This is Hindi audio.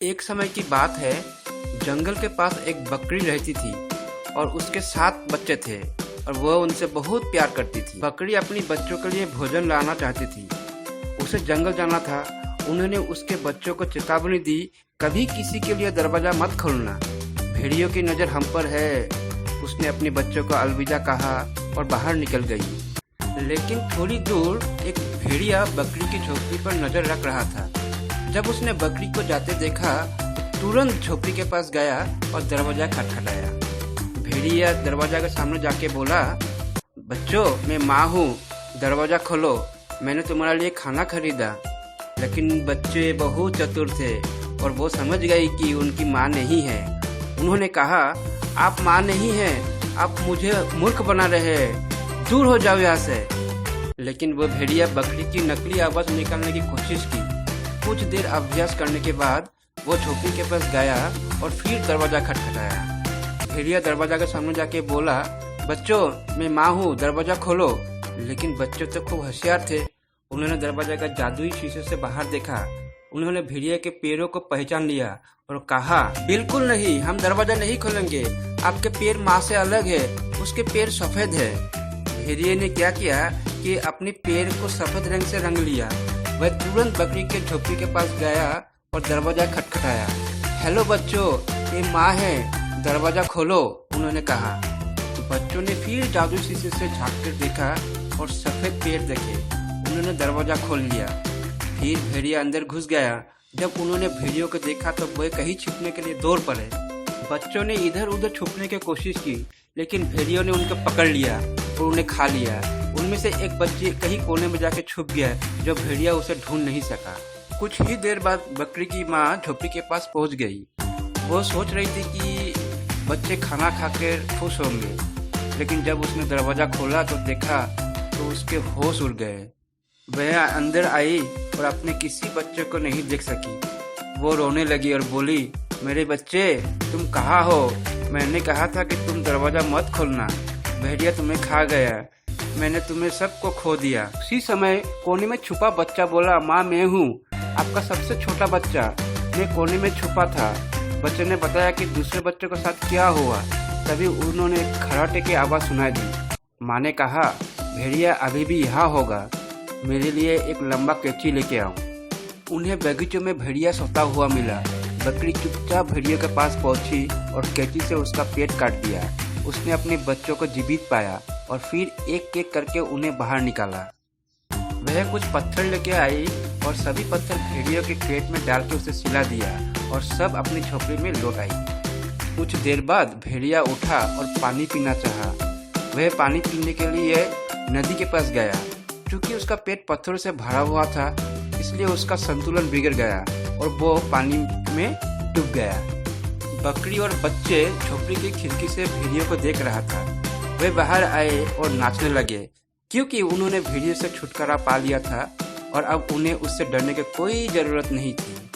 एक समय की बात है, जंगल के पास एक बकरी रहती थी और उसके 7 बच्चे थे और वह उनसे बहुत प्यार करती थी। बकरी अपनी बच्चों के लिए भोजन लाना चाहती थी। उसे जंगल जाना था। उन्होंने उसके बच्चों को चेतावनी दी, कभी किसी के लिए दरवाजा मत खोलना, भेड़ियों की नज़र हम पर है। उसने अपने बच्चों को अलविदा कहा और बाहर निकल गई। लेकिन थोड़ी दूर एक भेड़िया बकरी की झोपड़ी पर नजर रख रहा था। जब उसने बकरी को जाते देखा तो तुरंत झोपड़ी के पास गया और दरवाजा खटखटाया। भेड़िया दरवाजा के सामने जाके बोला, बच्चों मैं माँ हूँ, दरवाजा खोलो, मैंने तुम्हारे लिए खाना खरीदा। लेकिन बच्चे बहुत चतुर थे और वो समझ गई कि उनकी माँ नहीं है। उन्होंने कहा, आप माँ नहीं हैं, आप मुझे मूर्ख बना रहे हैं, दूर हो जाओ यहाँ से। लेकिन वो भेड़िया बकरी की नकली आवाज निकालने की कोशिश की। कुछ देर अभ्यास करने के बाद वो झोपड़ी के पास गया और फिर दरवाजा खटखटाया। भेड़िया दरवाजा के सामने जाके बोला, बच्चों मैं माँ हूँ, दरवाजा खोलो। लेकिन बच्चे तो खूब होशियार थे। उन्होंने दरवाजा का जादुई शीशे से बाहर देखा। उन्होंने भेड़िया के पैरों को पहचान लिया और कहा, बिल्कुल नहीं, हम दरवाजा नहीं खोलेंगे, आपके पैर माँ से अलग है, उसके पैर सफेद है। भेड़िया ने क्या किया कि अपने पैर को सफेद रंग से रंग लिया। वह तुरंत बकरी के झोपड़ी के पास गया और दरवाजा खटखटाया। हेलो बच्चों, ये माँ है, दरवाजा खोलो, उन्होंने कहा। तो बच्चों ने फिर जादू शीशे से झांक कर देखा और सफेद पैर देखे। उन्होंने दरवाजा खोल लिया। फिर भेड़िया अंदर घुस गया। जब उन्होंने भेड़ियों को देखा तो वह कहीं छिपने के लिए दौड़ पड़े। बच्चों ने इधर उधर छुपने की कोशिश की, लेकिन भेड़ियों ने उनको पकड़ लिया और उन्हें खा लिया। उनमें से एक बच्चे कहीं कोने में जाके छुप गया, जो भेड़िया उसे ढूंढ नहीं सका। कुछ ही देर बाद बकरी की माँ झोपड़ी के पास पहुंच गई। वो सोच रही थी कि बच्चे खाना खाकर खुश होंगे, लेकिन जब उसने दरवाजा खोला तो देखा तो उसके होश उड़ गए। वह अंदर आई और अपने किसी बच्चे को नहीं देख सकी। वो रोने लगी और बोली, मेरे बच्चे तुम कहाँ हो? मैंने कहा था कि तुम दरवाजा मत खोलना, भेड़िया तुम्हें खा गया, मैंने तुम्हें सबको खो दिया। उसी समय कोने में छुपा बच्चा बोला, माँ मैं हूँ, आपका सबसे छोटा बच्चा, मैं कोने में छुपा था। बच्चे ने बताया कि दूसरे बच्चे के साथ क्या हुआ। तभी उन्होंने खराटे की आवाज़ सुनाई दी। माँ ने कहा, भेड़िया अभी भी यहाँ होगा, मेरे लिए एक लंबा कैंची लेके आओ। उन्हें बगीचों में भेड़िया सोता हुआ मिला। बकरी चुपचाप भेड़िया के पास पहुंची और कैंची से उसका पेट काट दिया। उसने अपने बच्चों को जीवित पाया और फिर एक एक करके उन्हें बाहर निकाला। वह कुछ पत्थर लेके आई और सभी पत्थर भेड़ियों के पेट में डाल के उसे सिला दिया और सब अपनी झोपड़ी में लौट आई। कुछ देर बाद भेड़िया उठा और पानी पीना चाहा। वह पानी पीने के लिए नदी के पास गया। चूंकि उसका पेट पत्थरों से भरा हुआ था, इसलिए उसका संतुलन बिगड़ गया और वो पानी में डूब गया। बकरी और बच्चे झोपड़ी की खिड़की से भेड़ियों को देख रहा था। वे बाहर आए और नाचने लगे, क्योंकि उन्होंने भेड़ियों से छुटकारा पा लिया था और अब उन्हें उससे डरने की कोई जरूरत नहीं थी।